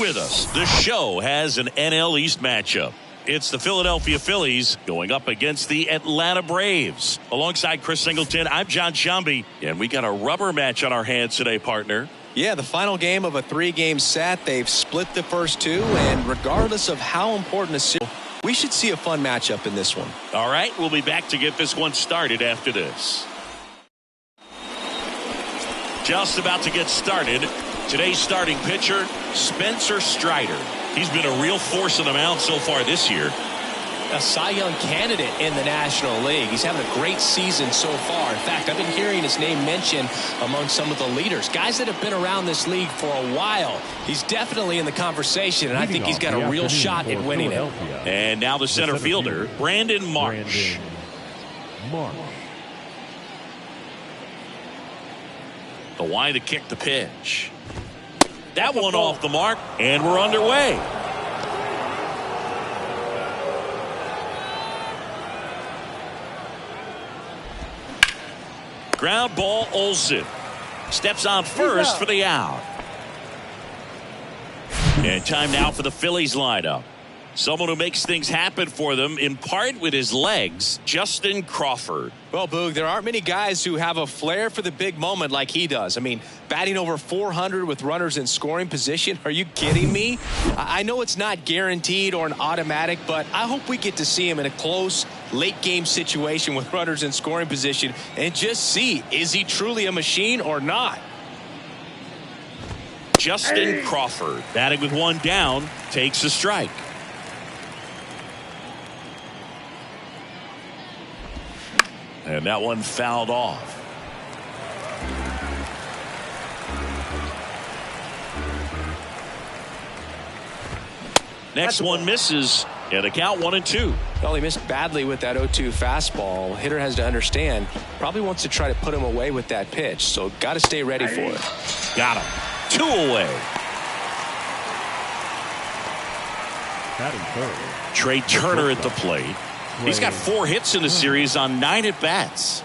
with us. The show has an NL East matchup. It's the Philadelphia Phillies going up against the Atlanta Braves. Alongside Chris Singleton, I'm John Shambi, and we got a rubber match on our hands today, partner. Yeah, the final game of a 3-game set. They've split the first two, and regardless of how important a series, we should see a fun matchup in this one. All right, we'll be back to get this one started after this. Just about to get started. Today's starting pitcher, Spencer Strider. He's been a real force on the mound so far this year. A Cy Young candidate in the National League. He's having a great season so far. In fact, I've been hearing his name mentioned among some of the leaders. Guys that have been around this league for a while. He's definitely in the conversation, and I think he's got a real shot at winning it. And now the center fielder, Brandon Marsh. The line to kick the pitch. That one off the mark, and we're underway. Ground ball, Olsen. Steps on first for the out. And time now for the Phillies lineup. Someone who makes things happen for them, in part with his legs, Justin Crawford. Well, Boog, there aren't many guys who have a flair for the big moment like he does. I mean, batting over 400 with runners in scoring position. Are you kidding me? I know it's not guaranteed or an automatic, but I hope we get to see him in a close, late-game situation with runners in scoring position and just see, is he truly a machine or not? Justin Crawford, batting with one down, takes a strike. And that one fouled off. Next one misses, and a count 1-2. Well, he missed badly with that 0-2 fastball. Hitter has to understand, probably wants to try to put him away with that pitch, so got to stay ready for it. Got him. 2 away. Trey Turner at the plate. He's got 4 hits in the series on 9 at-bats.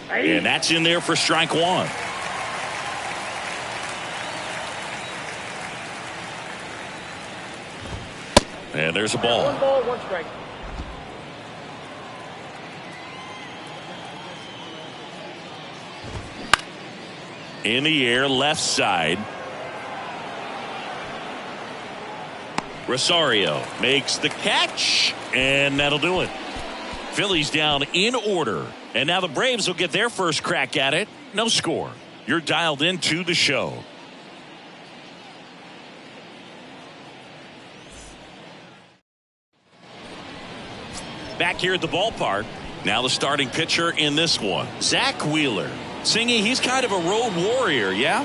And that's in there for strike 1. And there's a ball. 1 ball, 1 strike. In the air, left side. Rosario makes the catch, and that'll do it. Phillies down in order, and now the Braves will get their first crack at it. No score. You're dialed into the show. Back here at the ballpark, now the starting pitcher in this one, Zach Wheeler. Singy, he's kind of a road warrior, yeah?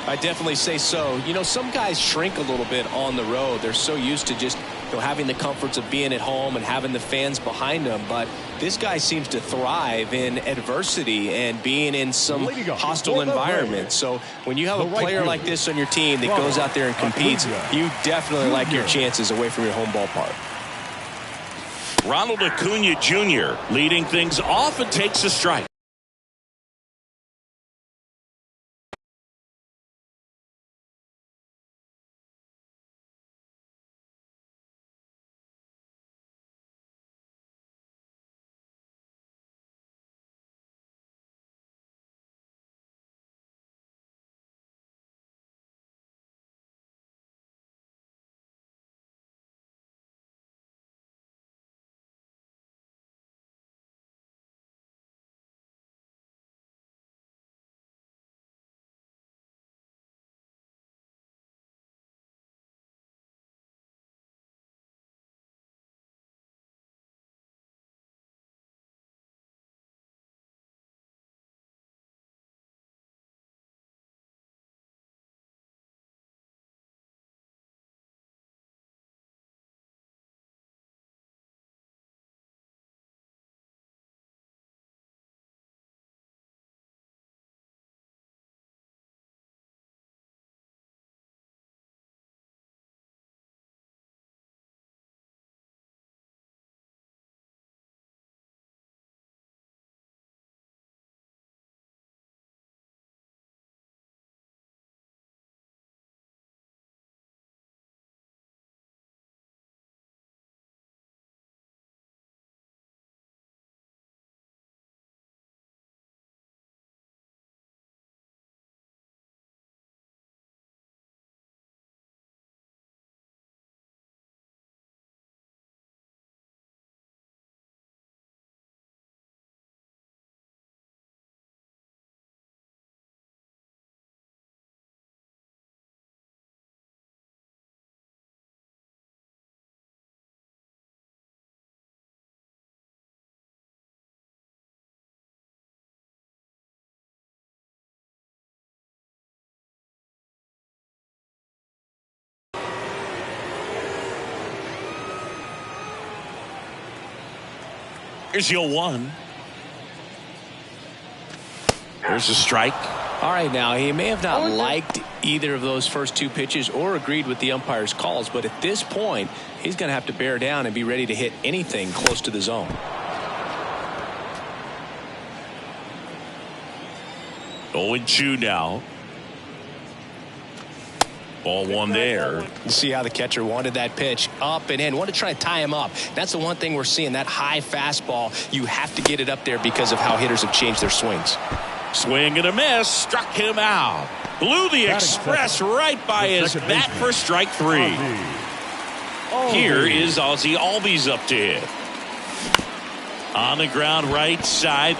I definitely say so. You know, some guys shrink a little bit on the road. They're so used to just, having the comforts of being at home and having the fans behind them. But this guy seems to thrive in adversity and being in some hostile environment. So when you have a player like this on your team that goes out there and competes, you definitely like your chances away from your home ballpark. Ronald Acuna Jr. leading things off and takes a strike. Here's the 0-1. There's a strike. All right, now he may have not liked either of those first two pitches or agreed with the umpire's calls, but at this point he's going to have to bear down and be ready to hit anything close to the zone. 0-2 now. Ball one there. You see how the catcher wanted that pitch up and in. Want to try to tie him up. That's the one thing we're seeing, that high fastball. You have to get it up there because of how hitters have changed their swings. Swing and a miss. Struck him out. Blew the express right by his bat for strike 3. Here is Ozzie Albies up to hit. On the ground right side.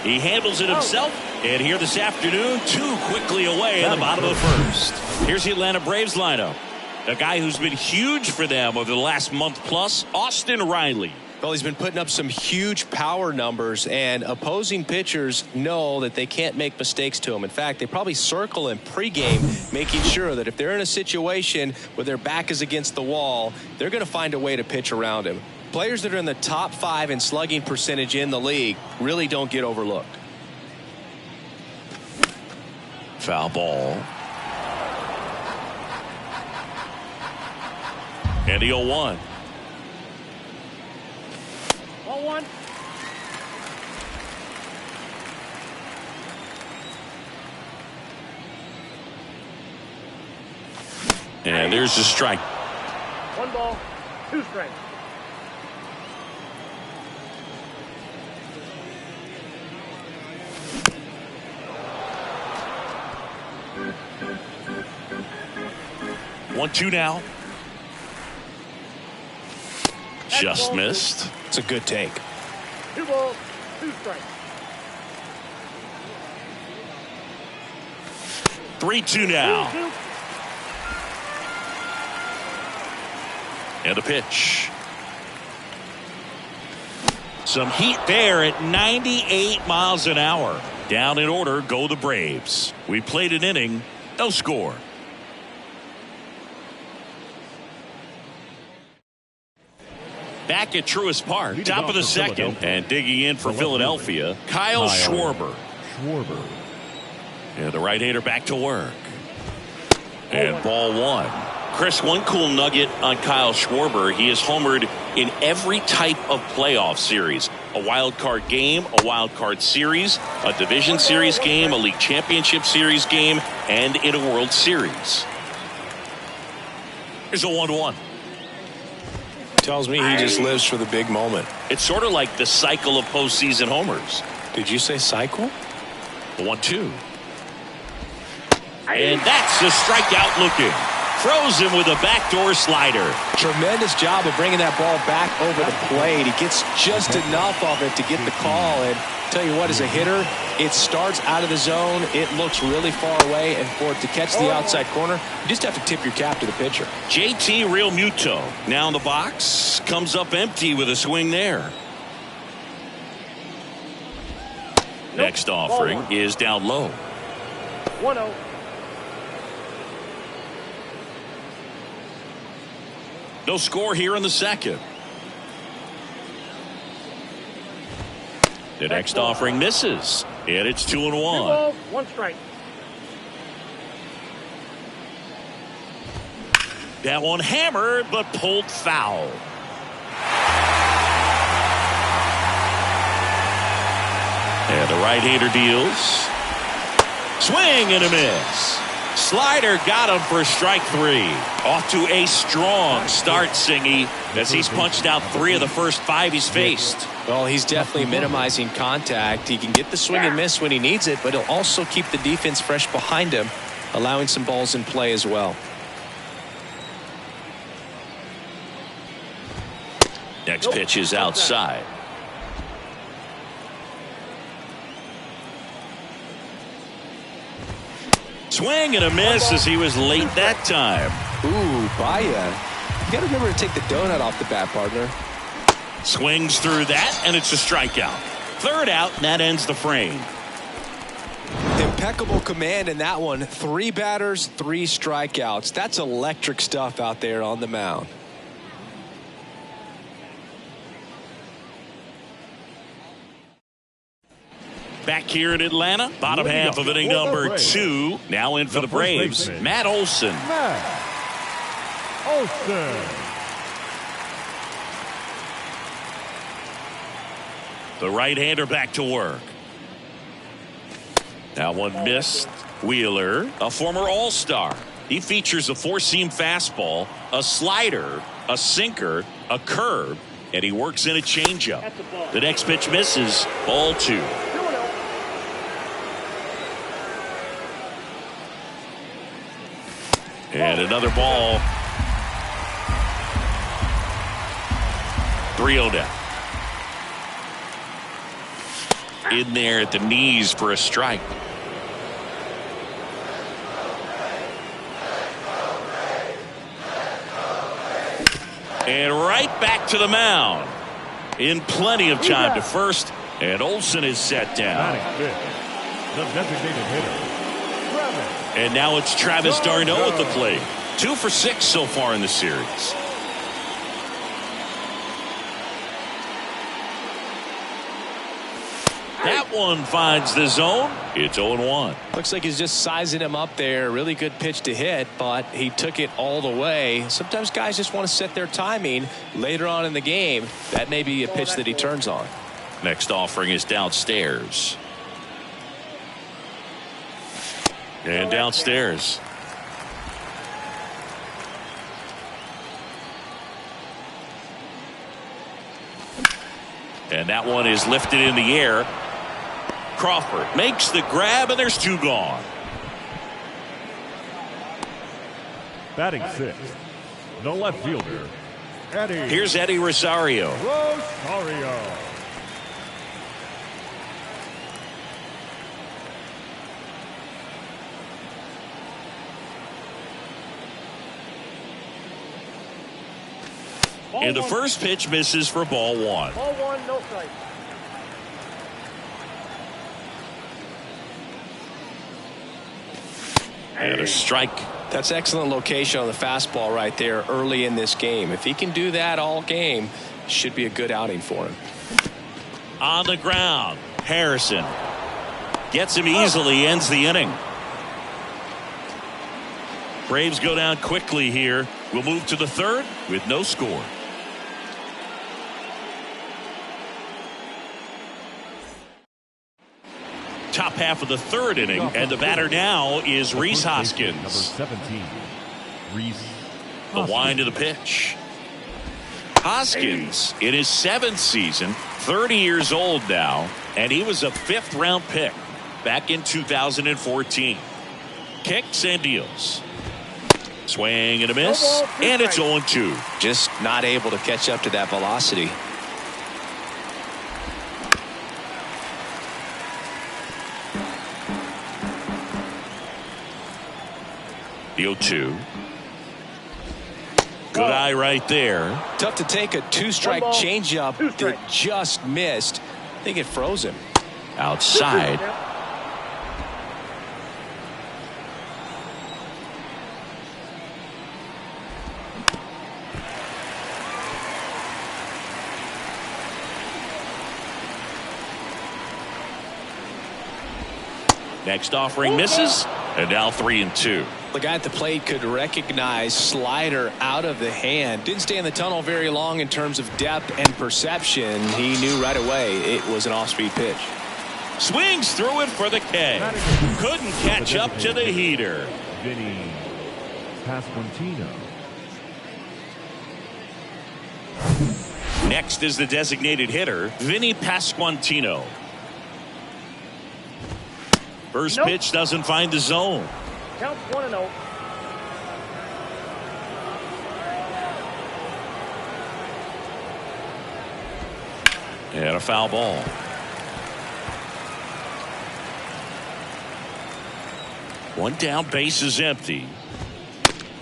He handles it himself. And here this afternoon, 2 quickly away in the bottom of the first. Here's the Atlanta Braves lineup. A guy who's been huge for them over the last month plus, Austin Riley. Well, he's been putting up some huge power numbers, and opposing pitchers know that they can't make mistakes to him. In fact, they probably circle him pregame, making sure that if they're in a situation where their back is against the wall, they're going to find a way to pitch around him. Players that are in the top 5 in slugging percentage in the league really don't get overlooked. Foul ball. And the 0-1. 0-1. And there's the strike. 1 ball, 2 strikes. One, 2 now. Just missed. It's a good take. 2 balls, 2 strikes. 3-2 now. 2-2. And a pitch. Some heat there at 98 miles an hour. Down in order go the Braves. We played an inning, no score. Back at Truist Park, top of the second, and digging in for Philadelphia, Kyle Schwarber. And the right-hander back to work. And ball 1. Chris, one cool nugget on Kyle Schwarber, he has homered in every type of playoff series. A wild card game, a wild card series, a division series game, a league championship series game, and in a World Series. Here's a 1-1. Tells me he just lives for the big moment. It's sort of like the cycle of postseason homers. Did you say cycle? The 1-2. And that's the strikeout looking. Throws him with a backdoor slider. Tremendous job of bringing that ball back over the plate. He gets just enough of it to get the call. And tell you what, as a hitter, it starts out of the zone. It looks really far away, and for it to catch the outside corner, you just have to tip your cap to the pitcher. JT Realmuto now in the box, comes up empty with a swing there. Next offering is down low. 1-0. No score here in the second. The next offering misses, and it's 2-1. 2 balls, 1 strike. That one hammered, but pulled foul. And the right-hander deals. Swing and a miss. Slider got him for strike 3. Off to a strong start, Singy, as he's punched out 3 of the first 5 he's faced. Well, he's definitely minimizing contact. He can get the swing and miss when he needs it, but he'll also keep the defense fresh behind him, allowing some balls in play as well. Next pitch is outside. Swing and a miss as he was late that time. Ooh, Baya. You got to remember to take the donut off the bat, partner. Swings through that, and it's a strikeout. Third out, and that ends the frame. Impeccable command in that one. 3 batters, 3 strikeouts. That's electric stuff out there on the mound. Back here in Atlanta, bottom half of inning number 2. Now in for the Braves, Matt Olson. The right-hander back to work. Now one missed. Wheeler, a former All-Star. He features a four-seam fastball, a slider, a sinker, a curve, and he works in a changeup. The next pitch misses. Ball 2. And another ball. 3-0 down. In there at the knees for a strike. And right back to the mound. In plenty of time to first. And Olson is set down. The designated hitter. And now it's Travis d'Arnaud at the plate. 2 for 6 so far in the series. That one finds the zone. It's 0-1. Looks like he's just sizing him up there. Really good pitch to hit, but he took it all the way. Sometimes guys just want to set their timing later on in the game. That may be a pitch that he turns on. Next offering is downstairs. And downstairs. And that one is lifted in the air. Crawford makes the grab, and there's 2 gone. Batting 6th, the left fielder, Eddie. Here's Eddie Rosario. Rosario. And the first pitch misses for ball 1. Ball 1, no strike. And a strike. That's excellent location on the fastball right there early in this game. If he can do that all game, should be a good outing for him. On the ground, Harrison gets him easily, ends the inning. Braves go down quickly here. We'll move to the 3rd with no score. Top half of the 3rd inning, and the batter now is Rhys Hoskins. Number 17, Rhys. The wind of the pitch. Hoskins in his 7th season, 30 years old now, and he was a 5th-round pick back in 2014. Kicks and deals. Swing and a miss, and it's 0-2. Just not able to catch up to that velocity. The 0-2. Good eye right there. Tough to take a 2-strike changeup that just missed. I think it froze him. Outside. Next offering misses, and now 3-2. The guy at the plate could recognize slider out of the hand. Didn't stay in the tunnel very long in terms of depth and perception. He knew right away it was an off-speed pitch. Swings through it for the K. Couldn't catch up to the heater. Vinny Pasquantino. Next is the designated hitter, Vinny Pasquantino. First pitch doesn't find the zone. Count 1-0. And a foul ball. One down, base is empty.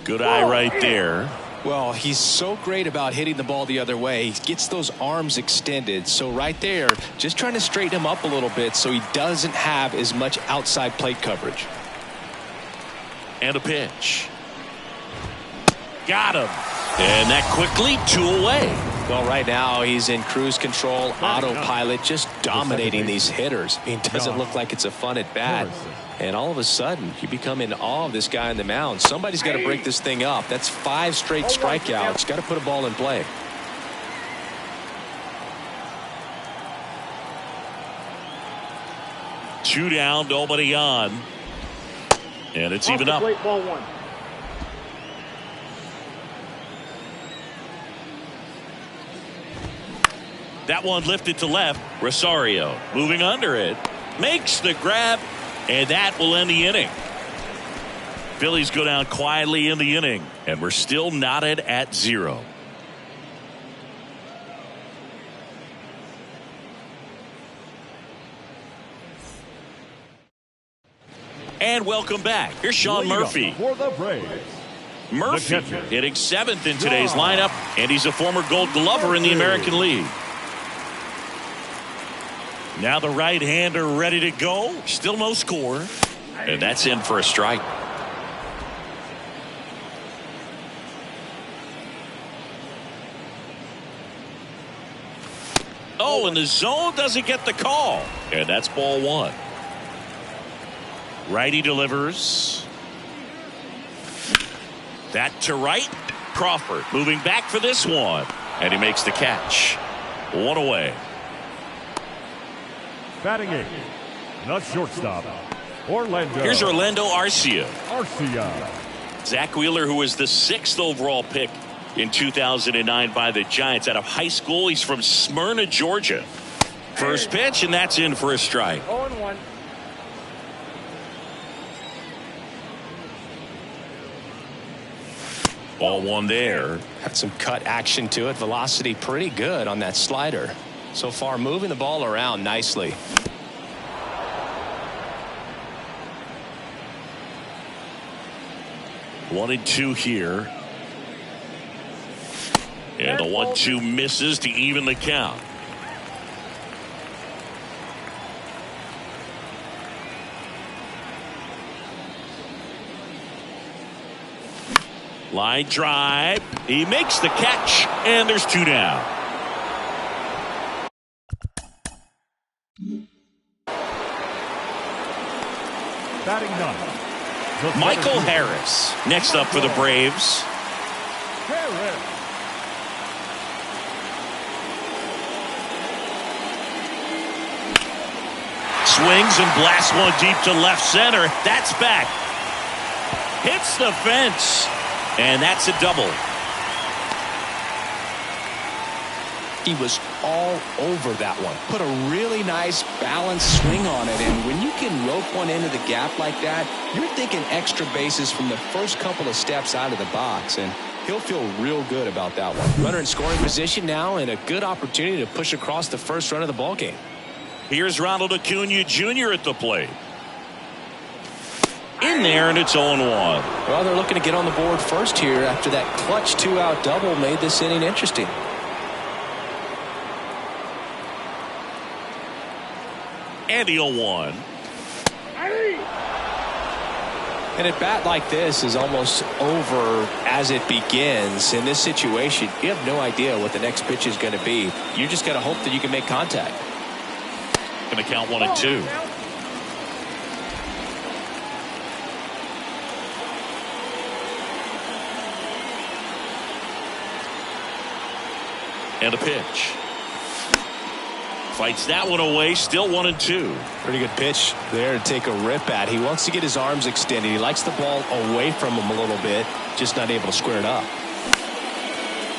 Good eye right there. Well, he's so great about hitting the ball the other way. He gets those arms extended. So right there, just trying to straighten him up a little bit so he doesn't have as much outside plate coverage. And a pitch. Got him. And that quickly 2 away. Well, right now he's in cruise control, autopilot, just dominating these hitters. It doesn't look like it's a fun at bat. And all of a sudden, you become in awe of this guy on the mound. Somebody's got to break this thing up. That's 5 straight strikeouts. Got to put a ball in play. Two down, nobody on. And it's even up. Ball 1. That one lifted to left. Rosario moving under it. Makes the grab. And that will end the inning. Phillies go down quietly in the inning. And we're still knotted at 0. And welcome back. Here's Sean Murphy. For the Braves. Murphy hitting 7th in today's lineup. And he's a former Gold Glover in the American League. Now the right-hander ready to go. Still no score. And that's in for a strike. Oh, and the zone doesn't get the call. And that's ball 1. Righty delivers. That to right. Crawford moving back for this one. And he makes the catch. 1 away. Batting 8, the shortstop, Orlando. Here's Orlando Arcia. Arcia. Zach Wheeler, who was the 6th overall pick in 2009 by the Giants out of high school. He's from Smyrna, Georgia. First pitch, and that's in for a strike. 0-1. Ball 1 there. Had some cut action to it. Velocity pretty good on that slider. So far, moving the ball around nicely. One and 2 here. And the 1-2 misses to even the count. Line drive. He makes the catch, and there's 2 down. Batting 9. Michael Harris next up for the Braves. Harris. Swings and blasts one deep to left center. That's back. Hits the fence. And that's a double. He was all over that one. Put a really nice balanced swing on it. And when you can rope one into the gap like that, you're thinking extra bases from the first couple of steps out of the box. And he'll feel real good about that one. Runner in scoring position now, and a good opportunity to push across the first run of the ball game. Here's Ronald Acuna Jr. at the plate. In there, and it's 0-1. Well, they're looking to get on the board first here after that clutch 2-out double made this inning interesting. And the 0-1. And a bat like this is almost over as it begins. In this situation, you have no idea what the next pitch is going to be. You just got to hope that you can make contact. Going to count 1 and 2. And a pitch. Fights that one away. Still 1 and 2. Pretty good pitch there to take a rip at. He wants to get his arms extended. He likes the ball away from him a little bit. Just not able to square it up.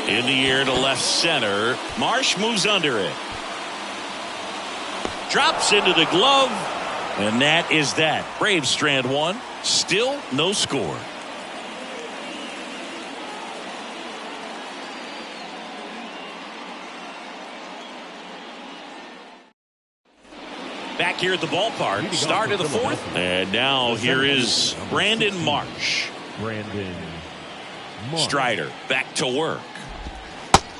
In the air to left center. Marsh moves under it. Drops into the glove. And that is that. Braves strand 1. Still no score. Back here at the ballpark, start of the 4th. And now here is Brandon Marsh. Strider back to work.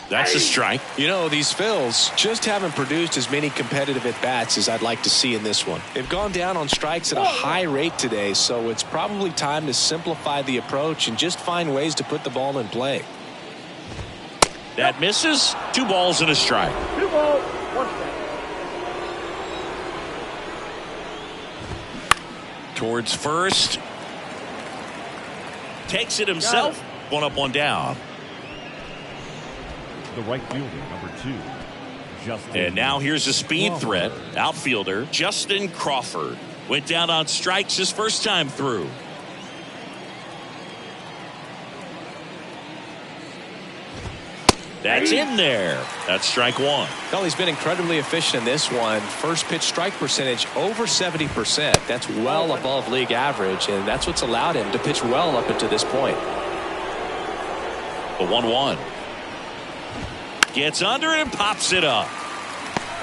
That's a strike. You know, these Phils just haven't produced as many competitive at-bats as I'd like to see in this one. They've gone down on strikes at a high rate today, so it's probably time to simplify the approach and just find ways to put the ball in play. That misses. 2 balls and a strike. 2 balls, 1 strike. Towards first. Takes it himself. 1 up, 1 down. The right fielder, number 2. Justin And now here's a speed Crawford. threat. Outfielder Justin Crawford. Went down on strikes his first time through. That's in there. That's strike 1. Well, he's been incredibly efficient in this one. First pitch strike percentage over 70%. That's well above league average, and that's what's allowed him to pitch well up until this point. The 1-1. Gets under and pops it up.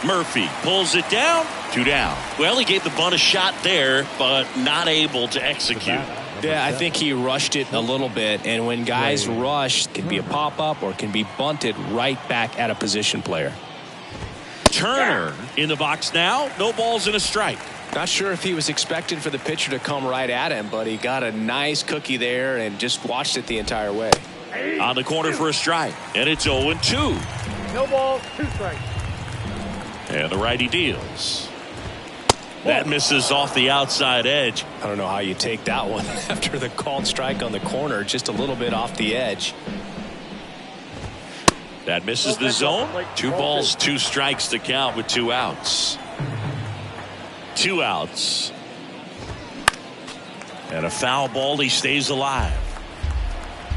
Murphy pulls it down. 2 down. Well, he gave the bunt a shot there, but not able to execute. Yeah, I think he rushed it a little bit, and when guys rush, it can be a pop-up or it can be bunted right back at a position player. Turner in the box now. No balls and a strike. Not sure if he was expecting for the pitcher to come right at him, but he got a nice cookie there and just watched it the entire way. On the corner for a strike, and it's 0-2. No balls, 2 strikes. And the righty deals. That misses off the outside edge. I don't know how you take that one after the called strike on the corner, just a little bit off the edge. That misses the zone. 2 balls, 2 strikes to count with 2 outs. 2 outs. And a foul ball. He stays alive.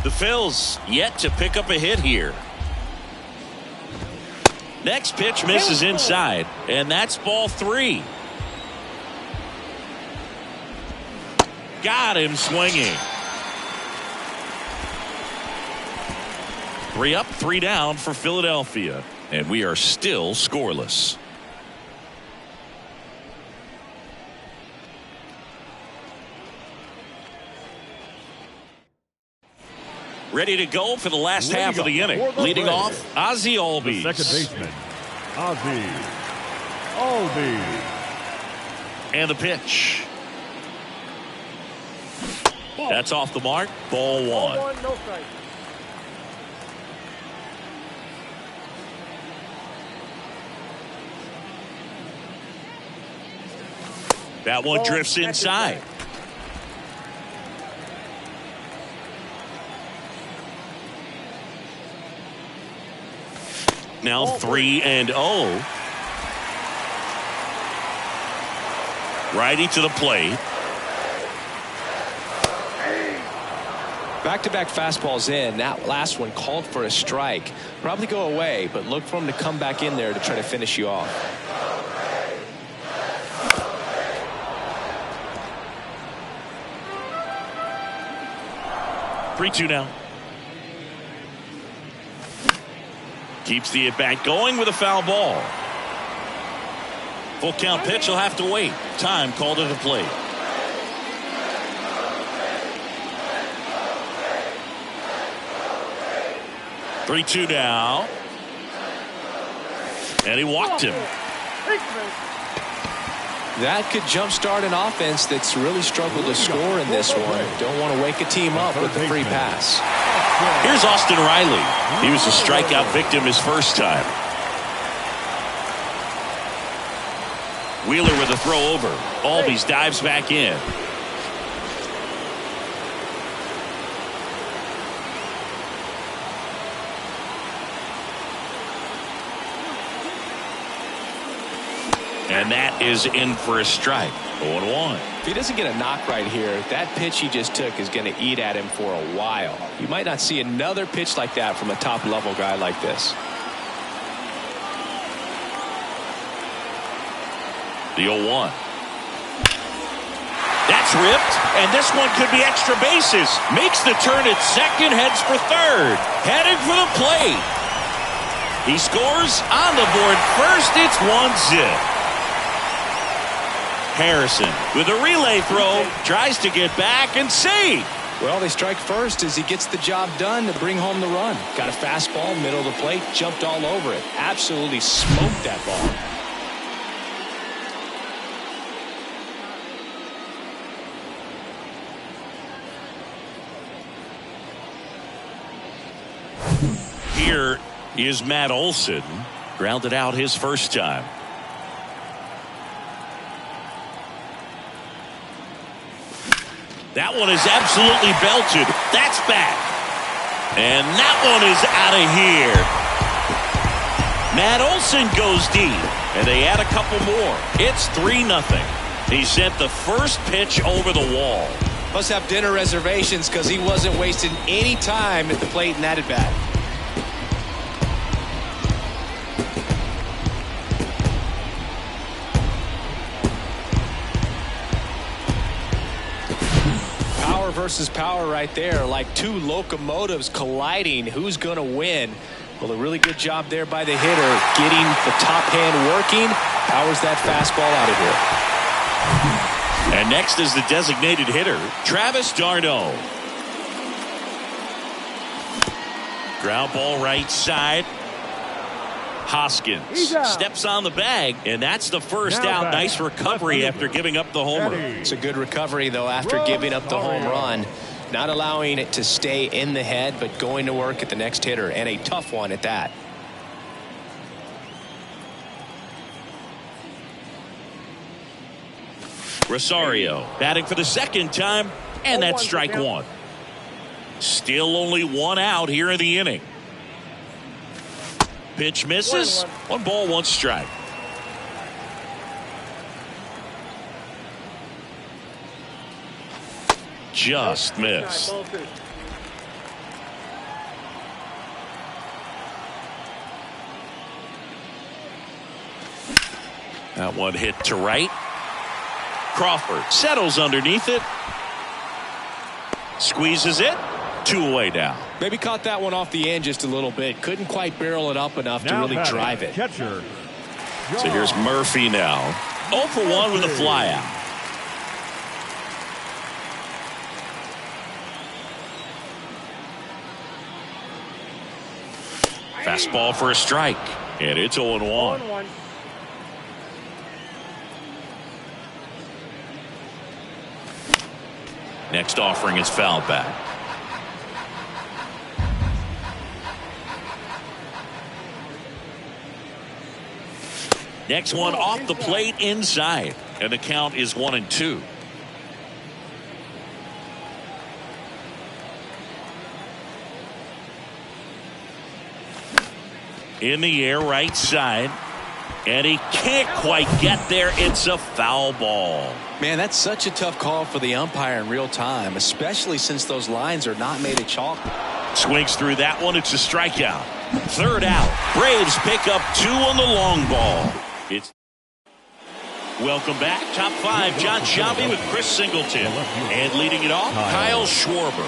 The Phils yet to pick up a hit here. Next pitch misses inside, and that's ball 3. Got him swinging. 3 up, 3 down for Philadelphia, and we are still scoreless. Ready to go for the last half of the inning. Leading off, Ozzie The Albies. second baseman, Ozzie Albies. And the pitch. That's off the mark. Ball 1. 1, no strike. That one drifts Ball, inside. Now 3-0. Righty to the plate. Back-to-back fastballs in. That last one called for a strike. Probably go away, but look for him to come back in there to try to finish you off. 3-2 now. Keeps the at-bat going with a foul ball. Full count pitch. He'll have to wait. Time called to the plate. Three-two now. And he walked him. That could jumpstart an offense that's really struggled to score in this one. Don't want to wake a team up with the free pass. Here's Austin Riley. He was a strikeout victim his first time. Wheeler with a throw over. Albies dives back in. And that is in for a strike. 0-1. If he doesn't get a knock right here, that pitch he just took is going to eat at him for a while. You might not see another pitch like that from a top-level guy like this. The 0-1. That's ripped, and this one could be extra bases. Makes the turn at second, heads for third. Heading for the plate. He scores on the board first. It's 1-0. Harrison with a relay throw, tries to get back and save. Well, they strike first as he gets the job done to bring home the run. Got a fastball, middle of the plate, jumped all over it. Absolutely smoked that ball. Here is Matt Olson. Grounded out his first time. That one is absolutely belted. That's back. And that one is out of here. Matt Olson goes deep. And they add a couple more. It's 3-0. He sent the first pitch over the wall. Must have dinner reservations because he wasn't wasting any time at the plate in that at bat. Power versus power right there, like two locomotives colliding. Who's going to win? Well, a really good job there by the hitter, getting the top hand working. Powers that fastball out of here. And next is the designated hitter, Travis d'Arnaud. Ground ball right side. Hoskins steps on the bag, and that's the first out. Nice recovery after giving up the homer. It's a good recovery, though, after giving up the home run. Not allowing it to stay in the head, but going to work at the next hitter, and a tough one at that. Rosario batting for the second time, and that's strike one. Still only one out here in the inning. Pitch misses. 1 ball, 1 strike. Just missed. That one hit to right. Crawford settles underneath it. Squeezes it. 2 away now. Maybe caught that one off the end just a little bit. Couldn't quite barrel it up enough to really drive it. Catcher. So here's Murphy now. 0 for 1 with a fly out. Fastball for a strike. And it's 0-1. Next offering is foul back. Next one off the plate inside. And the count is 1-2. In the air right side. And he can't quite get there. It's a foul ball. Man, that's such a tough call for the umpire in real time, especially since those lines are not made of chalk. Swings through that one. It's a strikeout. 3rd out. Braves pick up 2 on the long ball. It's welcome back. Top 5. John Sciambi with Chris Singleton. And leading it off, Kyle Schwarber.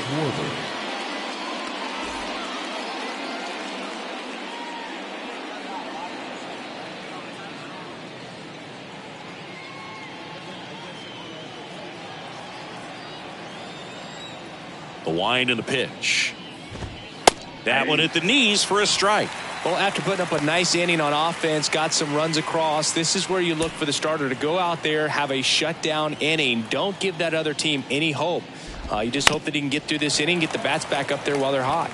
The wind and the pitch. That one at the knees for a strike. Well, after putting up a nice inning on offense, got some runs across, this is where you look for the starter to go out there, have a shutdown inning. Don't give that other team any hope. You just hope that he can get through this inning, get the bats back up there while they're hot.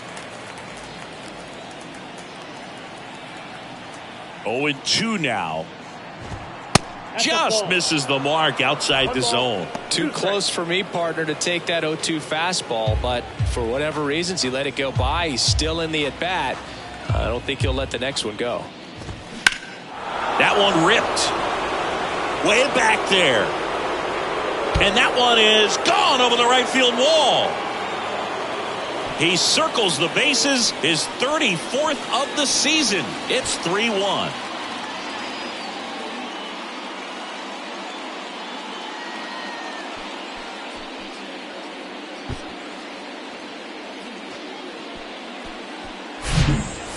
0-2 now. Just misses the mark outside the zone. Too close for me, partner, to take that 0-2 fastball, but for whatever reasons, he let it go by. He's still in the at-bat. I don't think he'll let the next one go. That one ripped. Way back there. And that one is gone over the right field wall. He circles the bases, his 34th of the season. It's 3-1.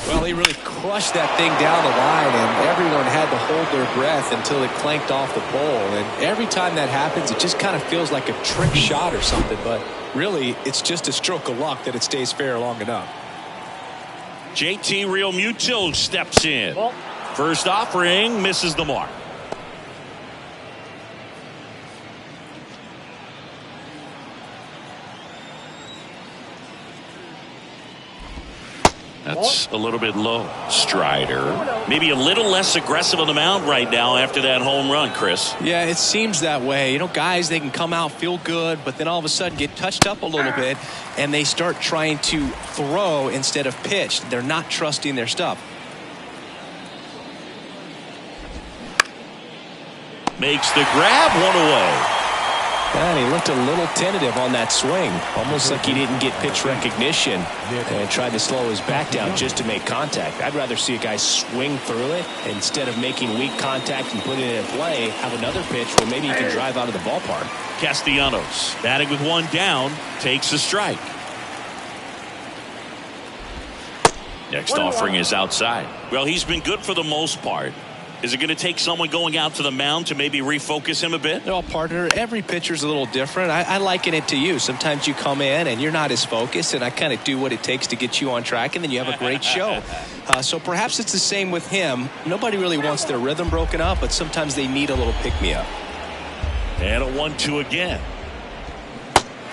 Well, he really crushed that thing down the line, and everyone had to hold their breath until it clanked off the pole. And every time that happens, it just kind of feels like a trick shot or something. But really, it's just a stroke of luck that it stays fair long enough. JT Realmuto steps in. First offering misses the mark. That's a little bit low. Strider, maybe a little less aggressive on the mound right now after that home run, Chris. Yeah, it seems that way. You know, guys, they can come out, feel good, but then all of a sudden get touched up a little bit, and they start trying to throw instead of pitch. They're not trusting their stuff. Makes the grab, one away. And he looked a little tentative on that swing, almost like he didn't get pitch recognition and tried to slow his back down just to make contact. I'd rather see a guy swing through it instead of making weak contact and putting it in play, have another pitch where maybe he can drive out of the ballpark. Castellanos batting with one down, takes a strike. Next offering is outside. Well, he's been good for the most part. Is it going to take someone going out to the mound to maybe refocus him a bit? No, partner, every pitcher's a little different. I liken it to you. Sometimes you come in and you're not as focused, and I kind of do what it takes to get you on track, and then you have a great show. So perhaps it's the same with him. Nobody really wants their rhythm broken up, but sometimes they need a little pick-me-up. And a 1-2 again.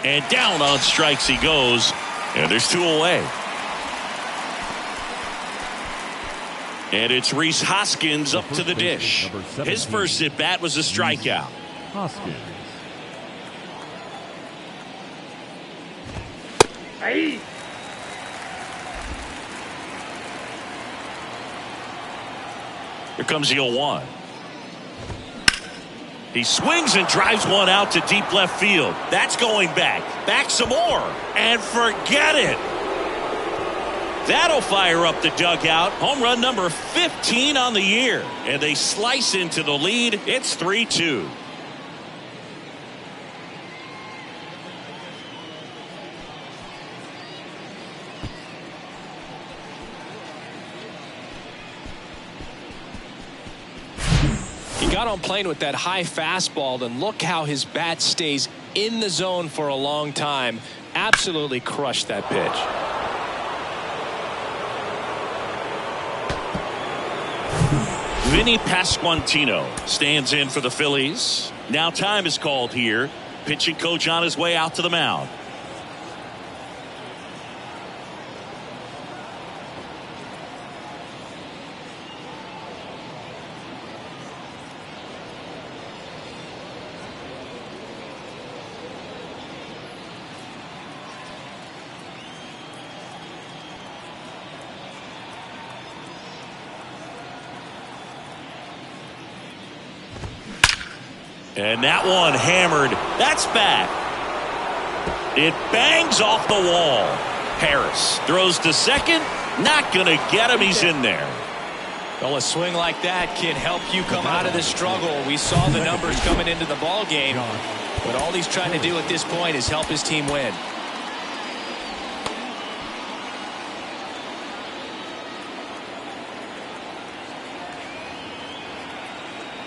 And down on strikes he goes. And there's two away. And it's Rhys Hoskins up to the dish. His first at bat was a strikeout. Hoskins. Hey. Here comes the 0-1. He swings and drives one out to deep left field. That's going back. Back some more. And forget it. That'll fire up the dugout. Home run number 15 on the year. And they slice into the lead. It's 3-2. He got on plane with that high fastball, and look how his bat stays in the zone for a long time. Absolutely crushed that pitch. Vinny Pasquantino stands in for the Phillies. Now time is called here. Pitching coach on his way out to the mound. And that one hammered. That's back. It bangs off the wall. Harris throws to second. Not going to get him. He's in there. Well, a swing like that can help you come out of the struggle. We saw the numbers coming into the ball game, but all he's trying to do at this point is help his team win.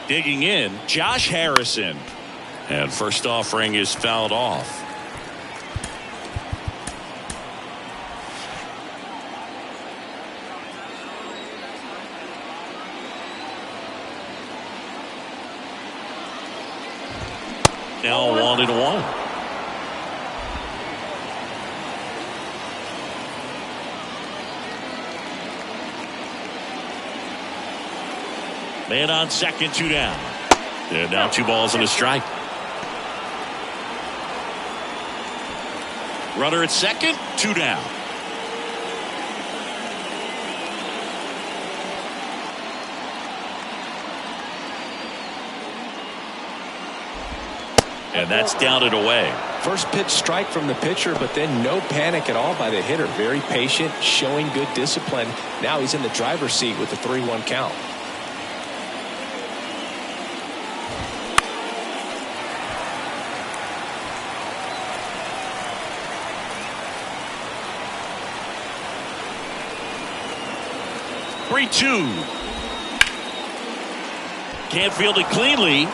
Digging in, Josh Harrison. And first offering is fouled off. Now 1-1. Man on second, 2 down. And now 2 balls and a strike. Runner at second, 2 down. And that's down and away. First pitch strike from the pitcher, but then no panic at all by the hitter. Very patient, showing good discipline. Now he's in the driver's seat with the 3-1 count. Can't field it cleanly.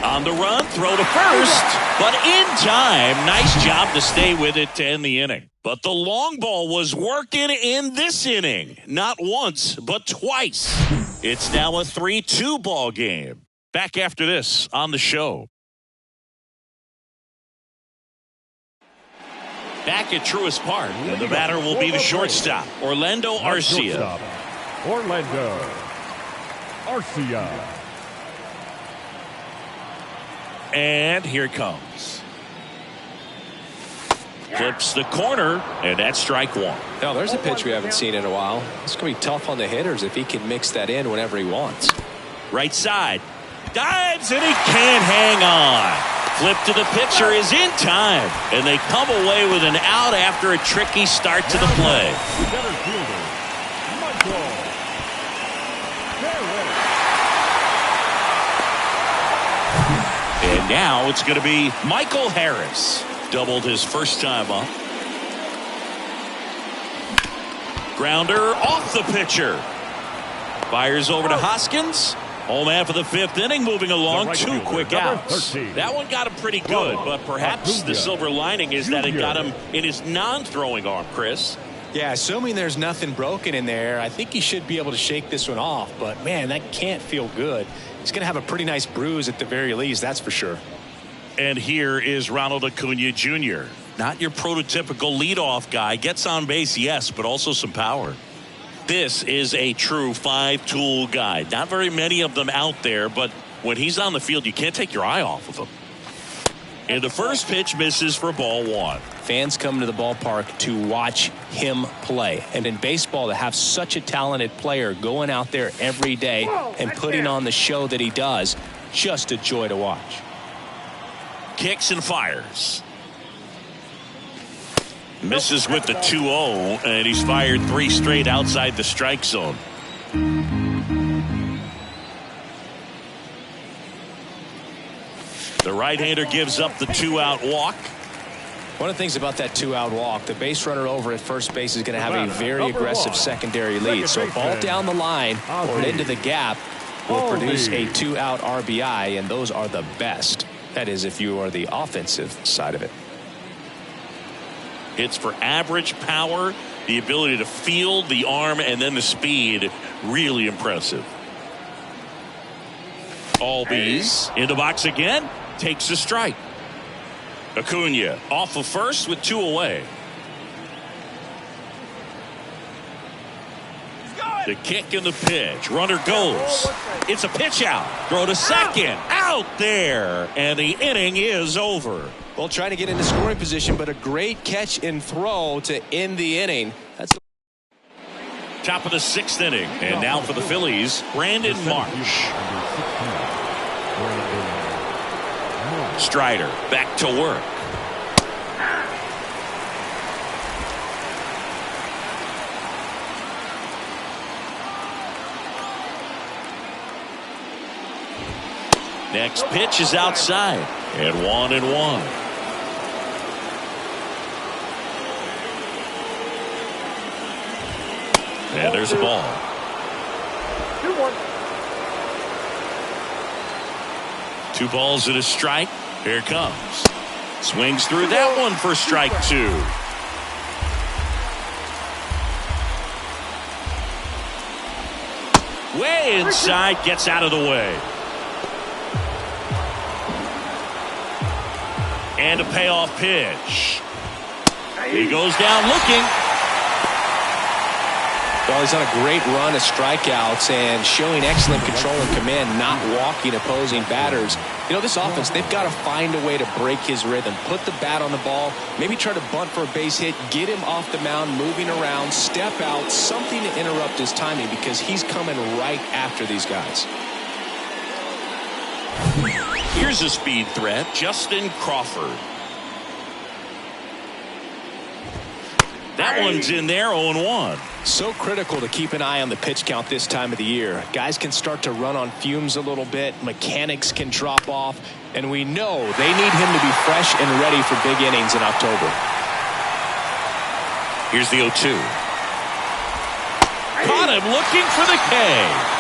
On the run, throw to first, but in time. Nice job to stay with it to end the inning. But the long ball was working in this inning. Not once, but twice. It's now a 3-2 ball game. Back after this on the show. Back at Truist Park, and the batter will be the shortstop, Orlando Arcia. Shortstop, Orlando Arcia. And here it comes. Clips the corner, and that's strike one. Now, there's a pitch we haven't seen in a while. It's going to be tough on the hitters if he can mix that in whenever he wants. Right side. Dives, and he can't hang on. Flip to the pitcher is in time, and they come away with an out after a tricky start to the play. Center fielder, Michael Harris. And now it's going to be Michael Harris. Doubled his first time up. Grounder off the pitcher. Fires over to Hoskins. Home half of the fifth inning, moving along. Two quick outs. That one got him pretty good, but perhaps the silver lining is that it got him in his non-throwing arm, Chris. Yeah, assuming there's nothing broken in there, I think he should be able to shake this one off. But, man, that can't feel good. He's going to have a pretty nice bruise at the very least, that's for sure. And here is Ronald Acuna Jr. Not your prototypical leadoff guy. Gets on base, yes, but also some power. This is a true five-tool guy. Not very many of them out there, but when he's on the field, you can't take your eye off of him. And the first pitch misses for ball one. Fans come to the ballpark to watch him play. And in baseball, to have such a talented player going out there every day and putting on the show that he does, just a joy to watch. Kicks and fires. Misses with the 2-0, and he's fired 3 straight outside the strike zone. The right-hander gives up the 2-out walk. One of the things about that 2-out walk, the base runner over at first base is going to have a very aggressive secondary lead. So a ball down the line or into the gap will produce a 2-out RBI, and those are the best. That is, if you are the offensive side of it. Hits for average power, the ability to field, the arm, and then the speed. Really impressive. Albies in the box again. Takes a strike. Acuna off of first with 2 away. The kick and the pitch. Runner goes. It's a pitch out. Throw to second. Out there. And the inning is over. Well, trying to get into scoring position, but a great catch and throw to end the inning. That's top of the 6th inning. And now for the Phillies, Brandon Marsh. Strider back to work. Next pitch is outside, and 1-1. And there's a ball. 2-1. 2 balls and a strike. Here it comes. Swings through that one for strike 2. Way inside, gets out of the way. And a payoff pitch. He goes down looking. Well, he's on a great run of strikeouts and showing excellent control and command, not walking opposing batters. You know, this offense, they've got to find a way to break his rhythm, put the bat on the ball, maybe try to bunt for a base hit, get him off the mound, moving around, step out, something to interrupt his timing because he's coming right after these guys. Here's a speed threat, Justin Crawford. That one's in there, 0-1. So critical to keep an eye on the pitch count this time of the year. Guys can start to run on fumes a little bit. Mechanics can drop off. And we know they need him to be fresh and ready for big innings in October. Here's the 0-2. Caught him looking for the K.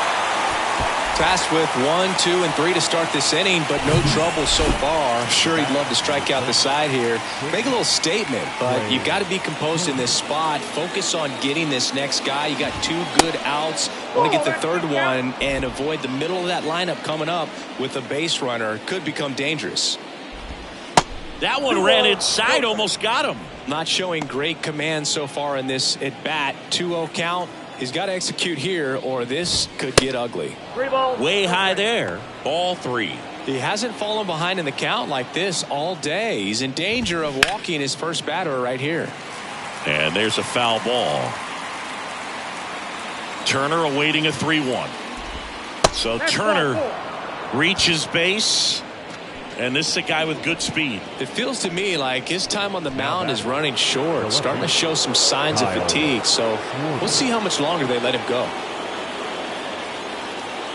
Tasked with 1, 2, and 3 to start this inning, but no trouble so far. I'm sure he'd love to strike out the side here. Make a little statement, but you've got to be composed in this spot. Focus on getting this next guy. You got 2 good outs. Want to get the 3rd one and avoid the middle of that lineup coming up with a base runner. Could become dangerous. That one ran inside, almost got him. Not showing great command so far in this at bat. 2-0 count. He's got to execute here or this could get ugly. 3 balls. Way high there. Ball 3. He hasn't fallen behind in the count like this all day. He's in danger of walking his first batter right here. And there's a foul ball. Turner awaiting a 3-1. So Turner reaches base. And this is a guy with good speed. It feels to me like his time on the mound is running short, starting to show some signs of fatigue. So we'll see how much longer they let him go.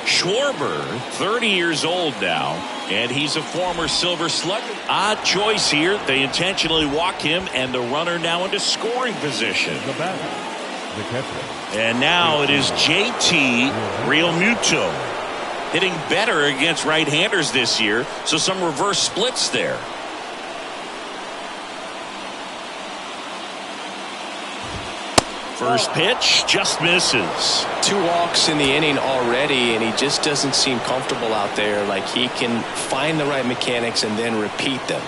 Schwarber, 30 years old now, and he's a former Silver Slugger. Odd choice here. They intentionally walk him, and the runner now into scoring position. The batter, the catcher. And now it is JT Realmuto. Hitting better against right-handers this year, so some reverse splits there. First pitch just misses. 2 walks in the inning already, and he just doesn't seem comfortable out there. Like he can find the right mechanics and then repeat them.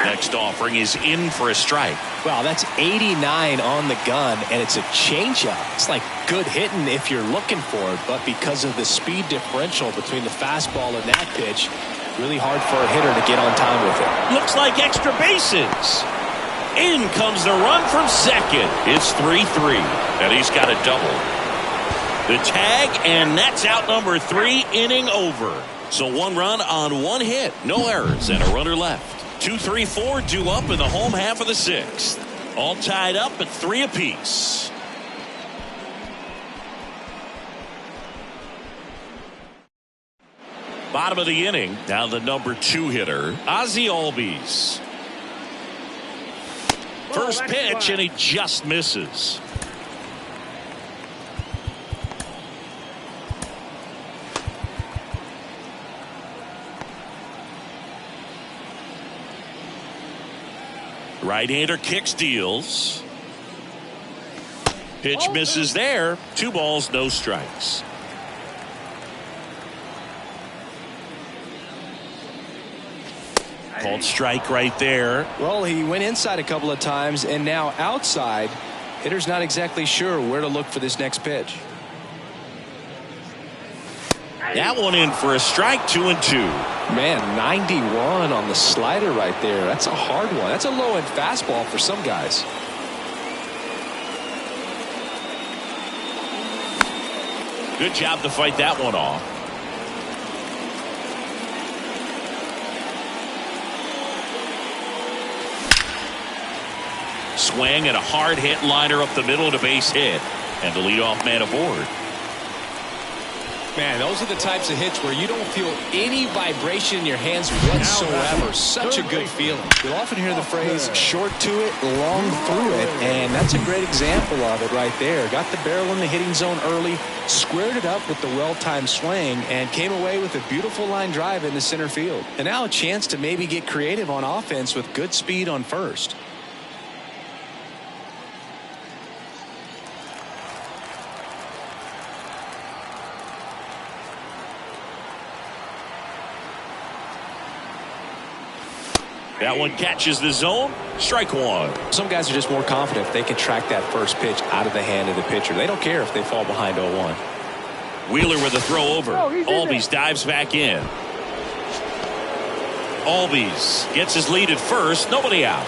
Next offering is in for a strike. Wow, that's 89 on the gun, and it's a changeup. It's like good hitting if you're looking for it, but because of the speed differential between the fastball and that pitch, really hard for a hitter to get on time with it. Looks like extra bases. In comes the run from second. It's 3-3, and he's got a double. The tag, and that's out number 3, inning over. So 1 run on 1 hit, no errors, and a runner left. 2, 3, 4 due up in the home half of the 6th. All tied up at 3 apiece. Bottom of the inning, now the number 2 hitter, Ozzie Albies. First pitch, and he just misses. Right-hander kicks, deals. Pitch misses there. 2 balls, no strikes. Called strike right there. Well, he went inside a couple of times, and now outside. Hitter's not exactly sure where to look for this next pitch. That one in for a strike, 2-2. Man, 91 on the slider right there. That's a hard one. That's a low-end fastball for some guys. Good job to fight that one off. Swing and a hard hit liner up the middle to base hit. And the leadoff man aboard. Man, those are the types of hits where you don't feel any vibration in your hands whatsoever. Such a good feeling. You'll often hear the phrase short to it, long through it, and that's a great example of it right there. Got the barrel in the hitting zone early, squared it up with the well-timed swing, and came away with a beautiful line drive into center field. And now a chance to maybe get creative on offense with good speed on first. That one catches the zone. Strike 1. Some guys are just more confident if they can track that first pitch out of the hand of the pitcher. They don't care if they fall behind 0-1. Wheeler with a throw over. Albies dives back in. Albies gets his lead at first. Nobody out.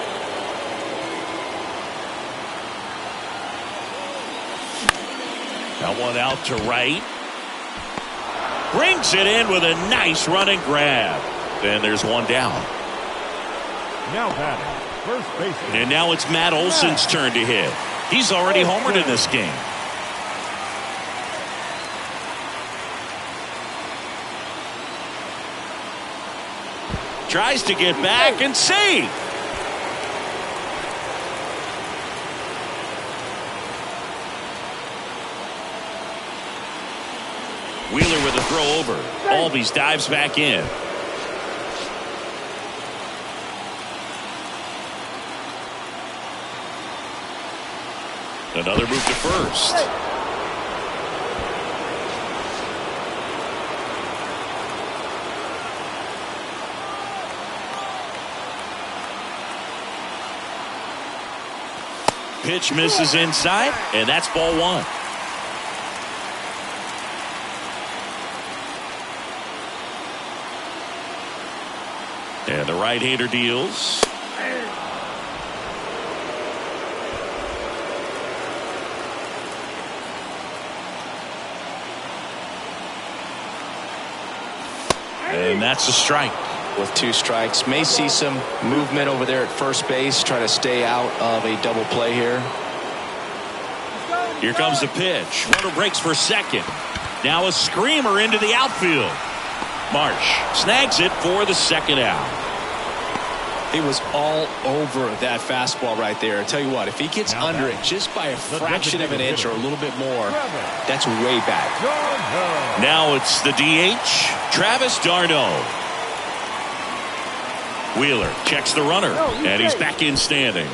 That one out to right. Brings it in with a nice running grab. Then there's one down. Now batting, first baseman. And now it's Matt Olson's turn to hit. He's already homered in this game. Tries to get back and save. Wheeler with a throw over. Albies dives back in. Another move to first. Pitch misses inside, and that's ball one. And the right-hander deals. And that's a strike. With 2 strikes, may see some movement over there at first base, try to stay out of a double play here. Here comes the pitch. Runner breaks for second. Now a screamer into the outfield. Marsh snags it for the second out. He was all over that fastball right there. I tell you what, if he gets under it just by a fraction of an inch or a little bit more, that's way back. Now it's the DH, Travis d'Arnaud. Wheeler checks the runner, and he's back in standing.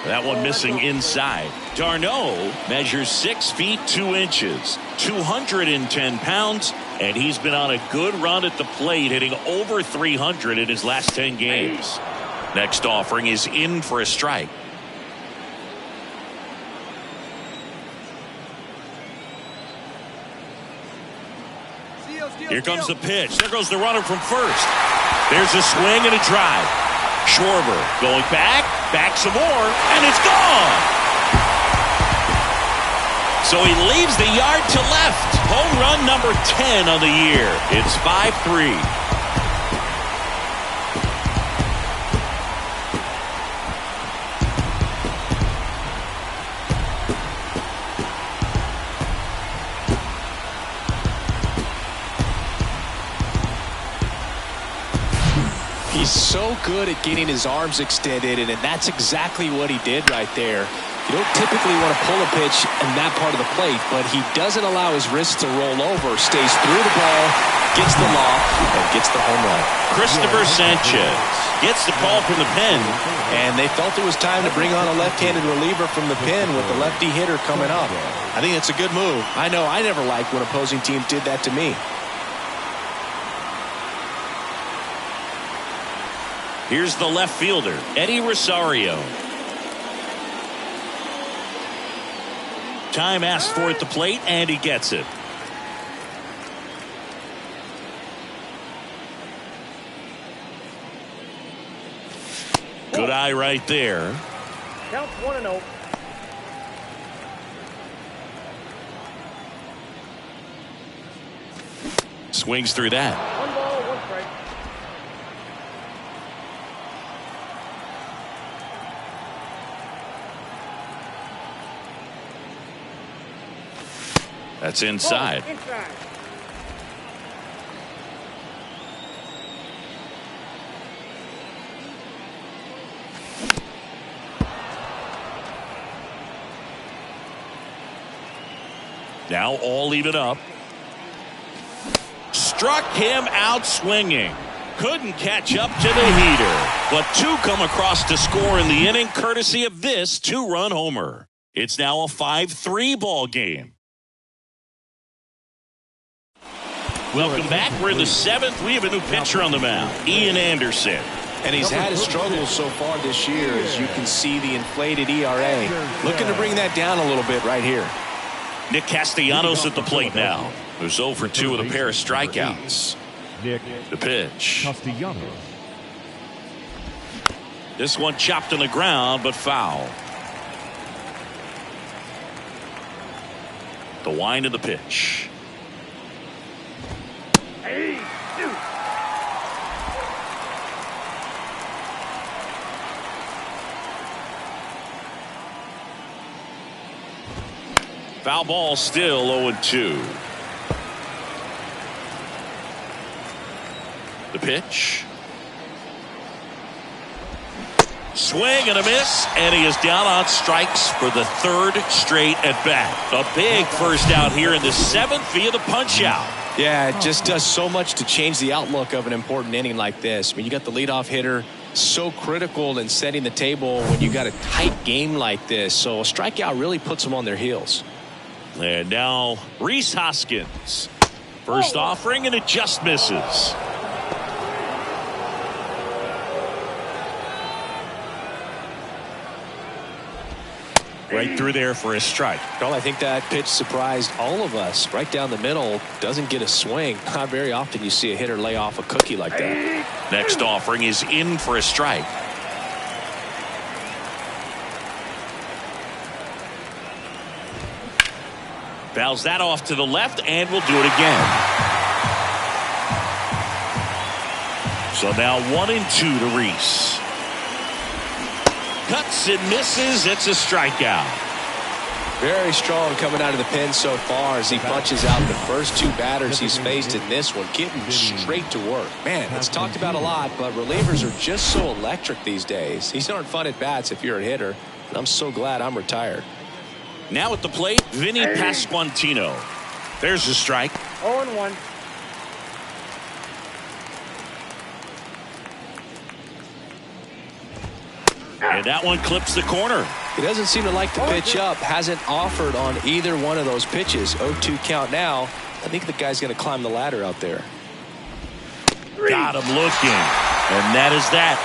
That one missing inside. d'Arnaud measures 6 feet 2 inches, 210 pounds, and he's been on a good run at the plate, hitting over 300 in his last 10 games. Next offering is in for a strike. Here comes the pitch. There goes the runner from first. There's a swing and a drive. Schwarber going back some more, and it's gone. So he leaves the yard to left. Home run number 10 on the year. It's 5-3. He's so good at getting his arms extended, and that's exactly what he did right there. You don't typically want to pull a pitch in that part of the plate, but he doesn't allow his wrist to roll over, stays through the ball, gets the loft, and gets the home run. Christopher Sanchez gets the call from the pen. And they felt it was time to bring on a left-handed reliever from the pen with the lefty hitter coming up. I think it's a good move. I know I never liked when opposing teams did that to me. Here's the left fielder, Eddie Rosario. Time asked for at the plate, and he gets it. Good eye right there. Counts 1-0. Swings through that. 1 ball, 1 strike. That's inside. Inside. Now all even up. Struck him out swinging. Couldn't catch up to the heater. But 2 come across to score in the inning courtesy of this 2-run homer. It's now a 5-3 ball game. Welcome back. We're in the 7th. We have a new pitcher on the mound, Ian Anderson. And he's had his struggles so far this year, as you can see the inflated ERA. Looking to bring that down a little bit right here. Nick Castellanos at the plate now. Who's 0 for 2 with a pair of strikeouts. Nick The pitch. Castellanos. This one chopped on the ground, but foul. The wind of the pitch. Foul ball, still 0-2. The pitch. Swing and a miss, and he is down on strikes for the 3rd straight at bat. A big first out here in the 7th via the punch out. Yeah, it just does so much to change the outlook of an important inning like this. I mean, you got the leadoff hitter, so critical in setting the table when you got a tight game like this. So a strikeout really puts them on their heels. And now Rhys Hoskins. First offering, and it just misses. Right through there for a strike. Well, I think that pitch surprised all of us. Right down the middle, doesn't get a swing. Not very often you see a hitter lay off a cookie like that. Next offering is in for a strike. Fouls that off to the left, and we'll do it again. So now 1-2 to Reese. Cuts and misses. It's a strikeout. Very strong coming out of the pen so far as he punches out the first two batters he's faced in this one, getting straight to work. Man, it's talked about a lot, but relievers are just so electric these days. These aren't fun at bats if you're a hitter, and I'm so glad I'm retired. Now at the plate, Vinny Pasquantino. There's a strike. 0-1. And that one clips the corner. He doesn't seem to like the pitch up. Hasn't offered on either one of those pitches. 0-2 count now. I think the guy's going to climb the ladder out there. Got him looking. And that is that.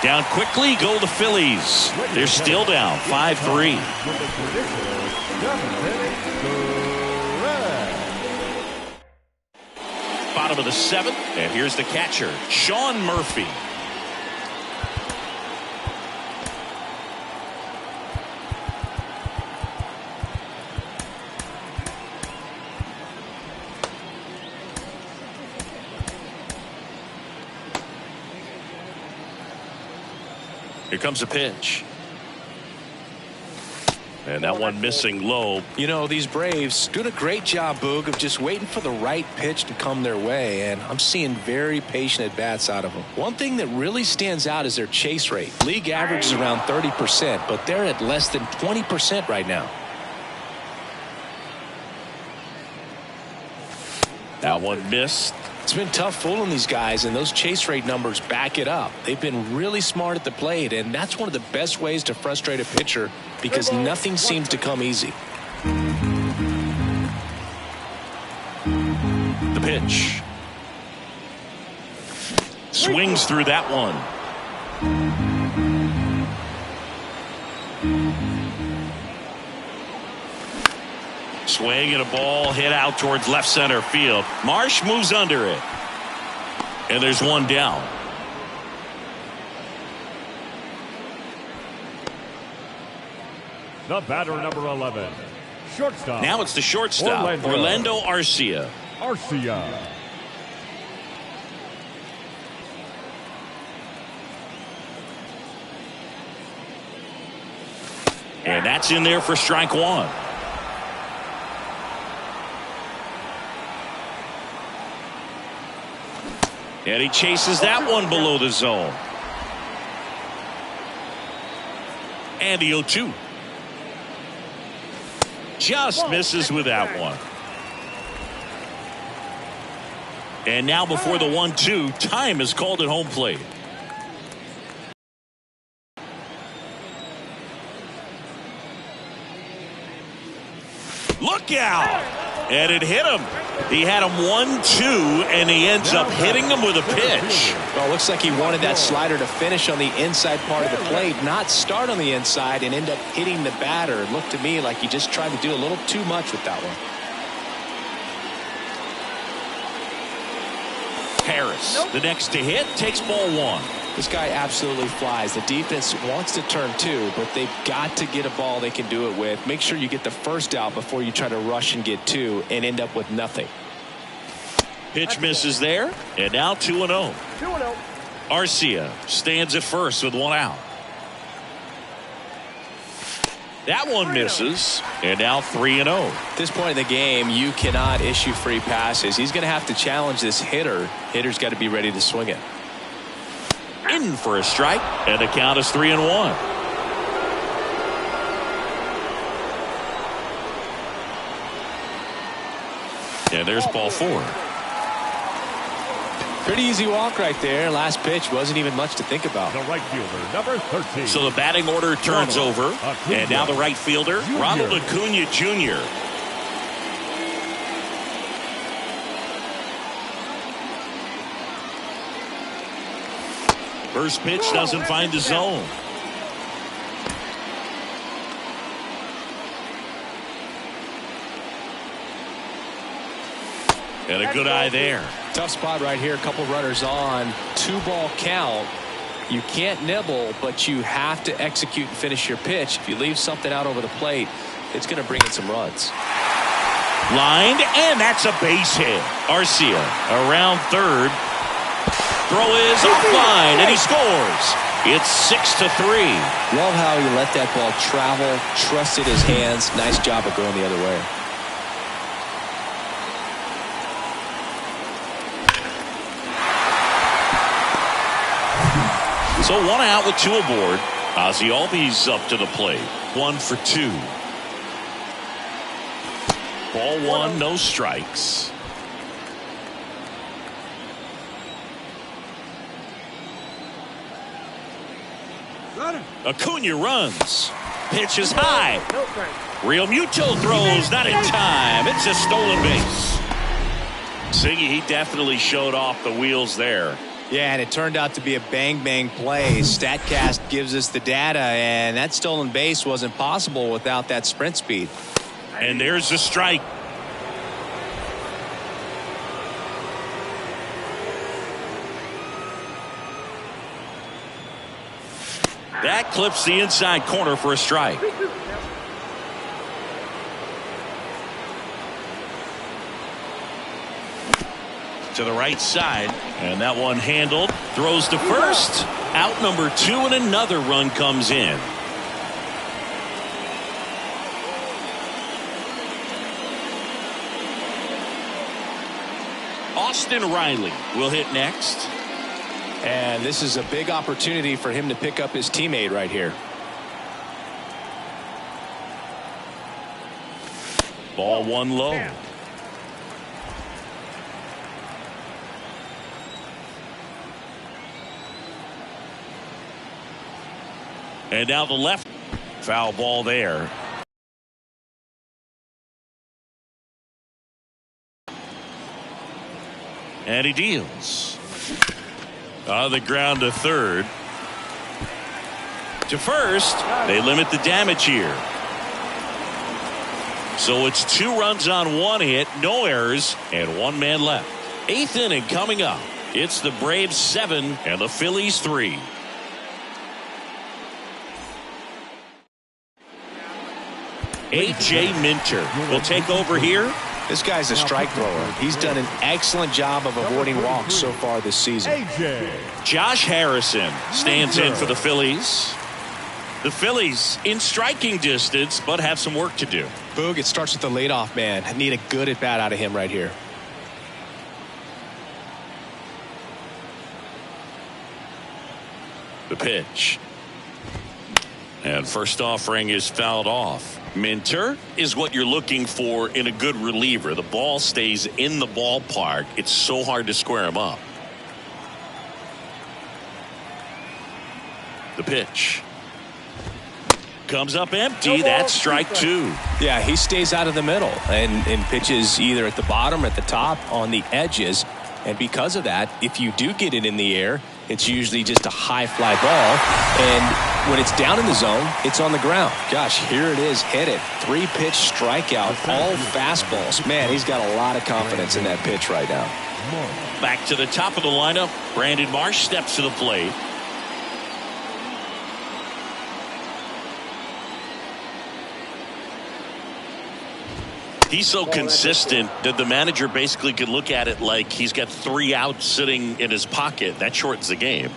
Down quickly go the Phillies. They're still down 5-3. Bottom of the seventh. And here's the catcher, Sean Murphy. Here comes a pitch. And that one missing low. You know, these Braves doing a great job, Boog, of just waiting for the right pitch to come their way, and I'm seeing very patient at-bats out of them. One thing that really stands out is their chase rate. League average is around 30%, but they're at less than 20% right now. That one missed. It's been tough fooling these guys, and those chase rate numbers back it up. They've been really smart at the plate, and that's one of the best ways to frustrate a pitcher because nothing seems to come easy. The pitch. Swings through that one. Swing and a ball hit out towards left center field. Marsh moves under it. And there's one down. The batter, number 11. Shortstop. Now it's the shortstop, Orlando Arcia. Arcia. And that's in there for strike one. And he chases that one below the zone. And the 0-2. Just misses with that one. And now before the 1-2, time is called at home plate. Look out! And it hit him. He had him 1-2, and he ends up hitting him with a pitch. Well, it looks like he wanted that slider to finish on the inside part of the plate, not start on the inside and end up hitting the batter. It looked to me like he just tried to do a little too much with that one. Harris, the next to hit, takes ball one. This guy absolutely flies. The defense wants to turn two, but they've got to get a ball they can do it with. Make sure you get the first out before you try to rush and get two and end up with nothing. Pitch misses there, and now 2-0. 2-0. Arcia stands at first with one out. That one misses, and now 3-0. At this point in the game, you cannot issue free passes. He's going to have to challenge this hitter. Hitter's got to be ready to swing it. In for a strike, and the count is 3-1. And there's ball four. Pretty easy walk right there. Last pitch wasn't even much to think about. The right fielder, number 13. So the batting order turns over, and now the right fielder, Ronald Acuna Jr. First pitch doesn't find the zone. And a good eye there. Tough spot right here. A couple runners on. 2-ball count. You can't nibble, but you have to execute and finish your pitch. If you leave something out over the plate, it's going to bring in some runs. Lined, and that's a base hit. Arcia around third. Throw is offline, and he scores. It's 6-3. Love how he let that ball travel, trusted his hands. Nice job of going the other way. So 1 out with 2 aboard. Ozzie Albies up to the plate. 1 for 2. Ball 1, no strikes. Acuna runs. Pitch is high. Real Muto throws, not in time. It's a stolen base. Siggy, he definitely showed off the wheels there. Yeah, and it turned out to be a bang-bang play. StatCast gives us the data, and that stolen base wasn't possible without that sprint speed. And there's the strike. That clips the inside corner for a strike. To the right side, and that one handled. Throws to first. Out number 2, and another run comes in. Austin Riley will hit next. And this is a big opportunity for him to pick up his teammate right here. Ball 1 low. And now the left. Foul ball there. And he deals. On the ground to third. To first. They limit the damage here. So it's 2 runs on 1 hit, no errors, and 1 man left. 8th inning coming up. It's the Braves 7 and the Phillies 3. A.J. Minter will take over here. This guy's a strike thrower. He's done an excellent job of avoiding walks so far this season. Josh Harrison stands in for the Phillies. The Phillies in striking distance, but have some work to do. Boog, it starts with the leadoff man. I need a good at bat out of him right here. The pitch. And first offering is fouled off. Minter is what you're looking for in a good reliever. The ball stays in the ballpark. It's so hard to square him up. The pitch. Comes up empty. That's strike 2. Yeah, he stays out of the middle and pitches either at the bottom or at the top on the edges. And because of that, if you do get it in the air, it's usually just a high fly ball. And when it's down in the zone, it's on the ground. Gosh, here it is, hit it. 3-pitch strikeout, all fastballs. Man, he's got a lot of confidence in that pitch right now. Back to the top of the lineup. Brandon Marsh steps to the plate. He's so consistent that the manager basically could look at it like he's got 3 outs sitting in his pocket. That shortens the game.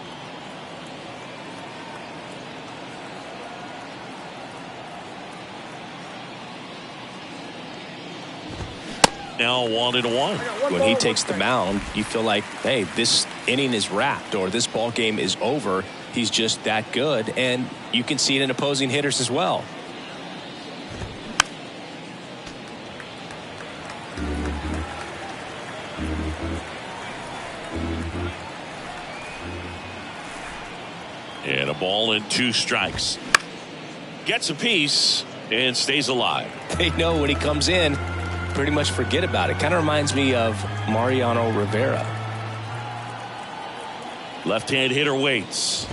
Now 1-1. When he takes the mound, you feel like, hey, this inning is wrapped or this ball game is over. He's just that good, and you can see it in opposing hitters as well. And a ball and 2 strikes. Gets a piece and stays alive. They know when he comes in, pretty much forget about it. Kind of reminds me of Mariano Rivera. Left-hand hitter waits.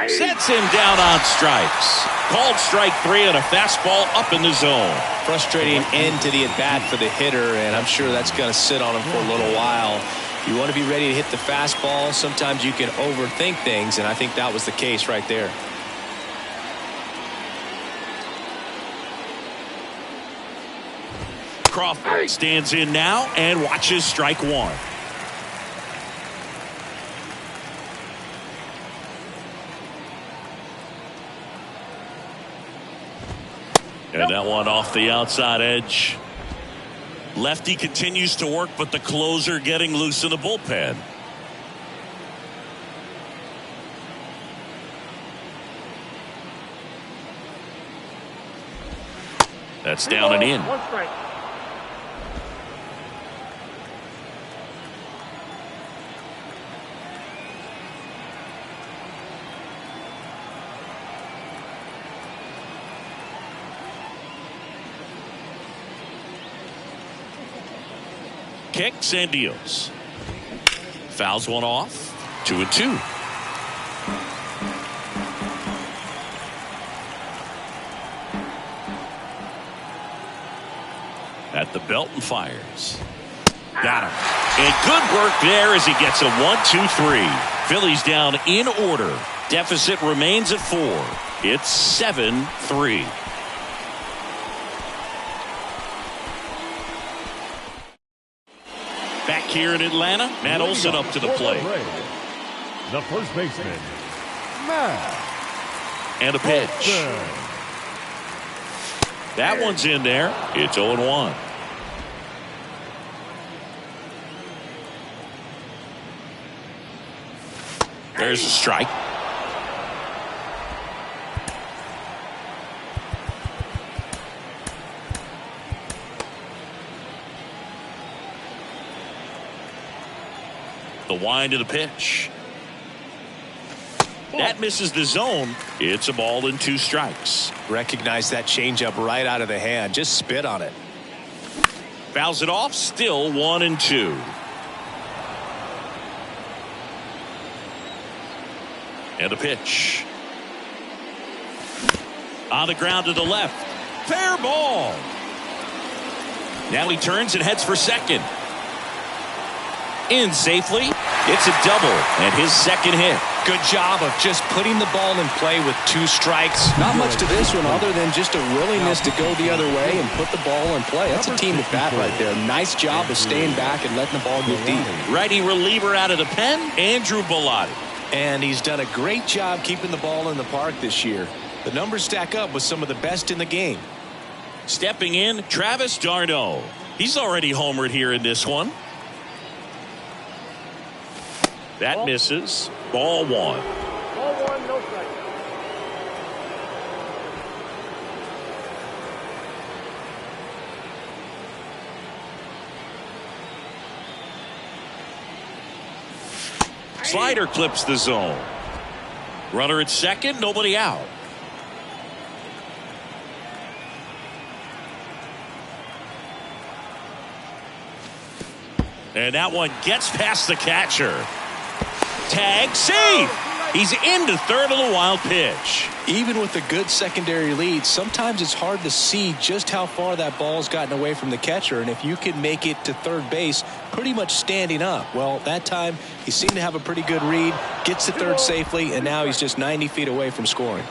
Sets him down on strikes. Called strike 3 on a fastball up in the zone. Frustrating end to the at-bat for the hitter, and I'm sure that's going to sit on him for a little while. You want to be ready to hit the fastball. Sometimes you can overthink things, and I think that was the case right there. Crawford stands in now and watches strike 1. And that one off the outside edge. Lefty continues to work, but the closer getting loose in the bullpen. That's down and in. 1 strike. Kicks and deals. Fouls one off. 2-2. At the belt and fires. Got him. And good work there as he gets a 1-2-3. Phillies down in order. Deficit remains at 4. It's 7-3. Back here in Atlanta, Matt Olson up to the plate. The first baseman, Matt. And a pitch. That one's in there. It's 0-1. There's a strike. The wind of the pitch. That misses the zone. It's a ball and 2 strikes. Recognize that changeup right out of the hand. Just spit on it. Fouls it off. Still 1-2. And a pitch. On the ground to the left. Fair ball. Now he turns and heads for second. In safely. It's a double and his second hit. Good job of just putting the ball in play with 2 strikes. Not much to this one other than just a willingness to go the other way and put the ball in play. That's a team at bat right there. Nice job of staying back and letting the ball get deep. Righty reliever out of the pen, Andrew Bellotti. And he's done a great job keeping the ball in the park this year. The numbers stack up with some of the best in the game. Stepping in, Travis d'Arnaud. He's already homered here in this one. That misses. Ball 1. Ball 1, no strike. Slider clips the zone. Runner at second, nobody out. And that one gets past the catcher. Tag, save. He's into third on the wild pitch. Even with a good secondary lead, sometimes it's hard to see just how far that ball's gotten away from the catcher. And if you can make it to third base pretty much standing up, well, that time he seemed to have a pretty good read, gets to third safely, and now he's just 90 feet away from scoring.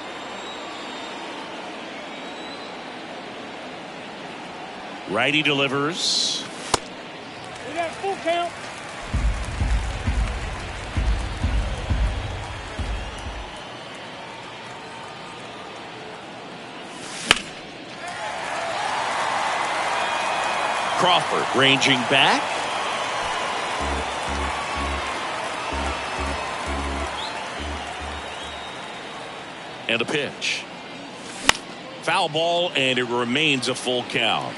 Righty delivers. We got full count. Crawford ranging back. And a pitch. Foul ball, and it remains a full count.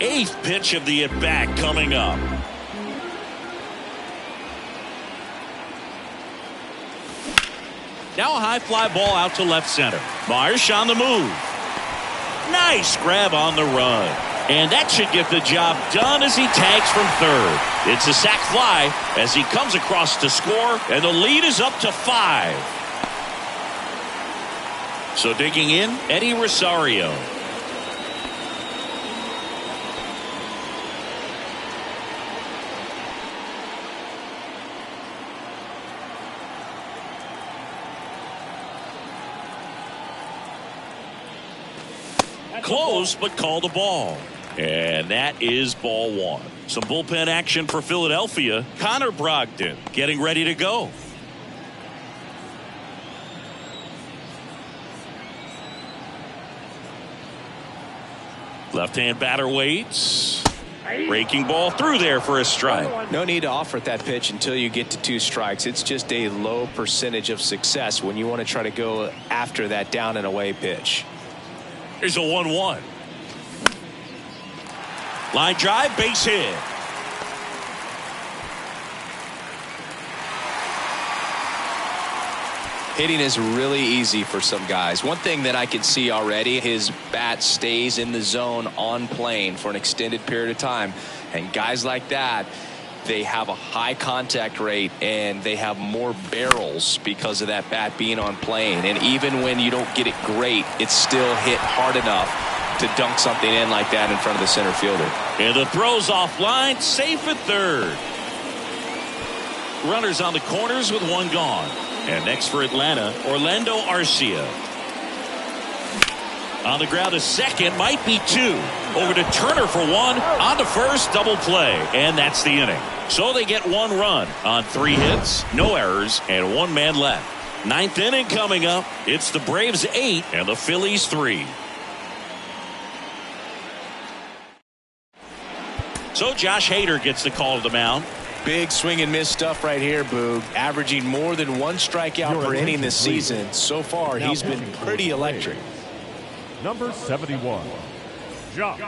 8th pitch of the at-bat coming up. Now a high fly ball out to left center. Marsh on the move. Nice grab on the run. And that should get the job done as he tags from third. It's a sac fly as he comes across to score, and the lead is up to 5. So digging in, Eddie Rosario. Close, but call the ball. And that is ball 1. Some bullpen action for Philadelphia. Connor Brogdon getting ready to go. Left-hand batter waits. Breaking ball through there for a strike. No need to offer at that pitch until you get to 2 strikes. It's just a low percentage of success when you want to try to go after that down and away pitch. Here's a 1-1. Line drive, base hit. Hitting is really easy for some guys. One thing that I can see already, his bat stays in the zone on plane for an extended period of time. And guys like that, they have a high contact rate and they have more barrels because of that bat being on plane. And even when you don't get it great, it's still hit hard enough to dunk something in like that in front of the center fielder. And the throw's offline, safe at third. Runners on the corners with 1 gone. And next for Atlanta, Orlando Arcia. On the ground, a second, might be 2. Over to Turner for 1. On to first, double play. And that's the inning. So they get 1 run on 3 hits, no errors, and 1 man left. 9th inning coming up. It's the Braves 8 and the Phillies 3. So Josh Hader gets the call to the mound. Big swing and miss stuff right here, Boog. Averaging more than 1 strikeout per inning this season. So far, he's been pretty electric. Number 71.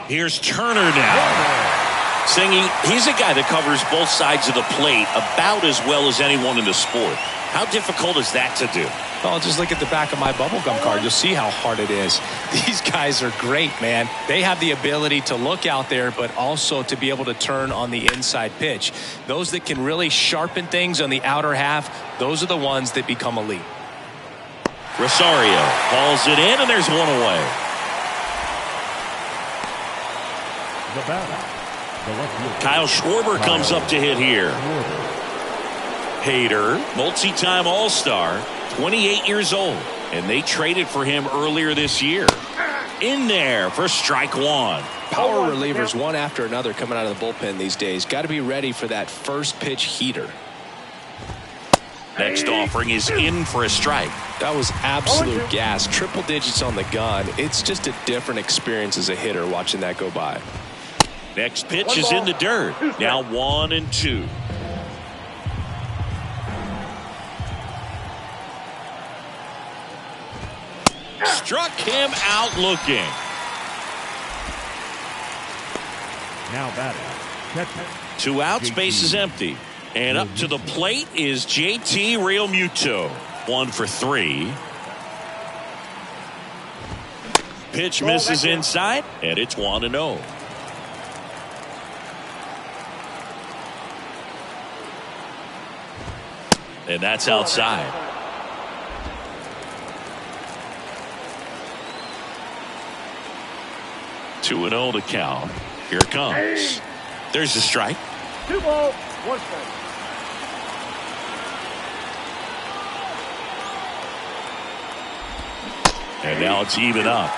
Here's Turner now. Singing, he's a guy that covers both sides of the plate about as well as anyone in the sport. How difficult is that to do? Well, just look at the back of my bubblegum card. You'll see how hard it is. These guys are great, man. They have the ability to look out there, but also to be able to turn on the inside pitch. Those that can really sharpen things on the outer half, those are the ones that become elite. Rosario hauls it in, and there's 1 away. The batter. Kyle Schwarber comes up to hit here. Hader, multi-time All-Star, 28 years old, and they traded for him earlier this year. In there for strike 1. Power relievers one after another coming out of the bullpen these days. Got to be ready for that first pitch heater. Next offering is in for a strike. That was absolute gas. Triple digits on the gun. It's just a different experience as a hitter watching that go by. Next pitch is in the dirt. Now 1-2. Struck him out looking. Now batting. 2 outs, base is empty. And up to the plate is JT Realmuto. 1 for 3. Pitch misses inside, and it's 1-0. And that's outside. Two and 0 to count. Here it comes. There's the strike. 2 balls, 1 strike. And now it's even up.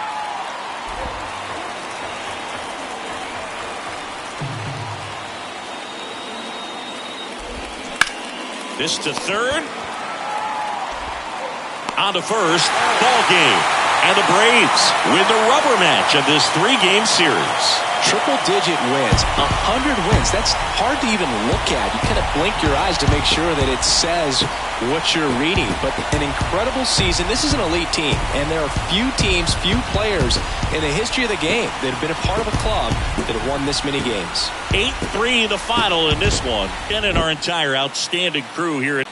This to third. On to first. Ball game. And the Braves win the rubber match of this 3-game series. Triple-digit wins, 100 wins. That's hard to even look at. You kind of blink your eyes to make sure that it says what you're reading. But an incredible season. This is an elite team, and there are few teams, few players in the history of the game that have been a part of a club that have won this many games. 8-3 the final in this one. And in our entire outstanding crew here at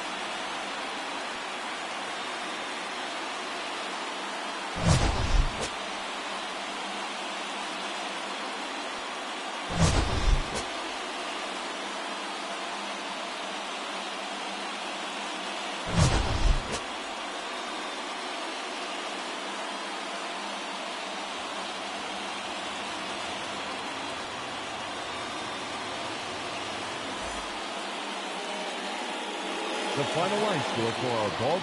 The final line score for our ball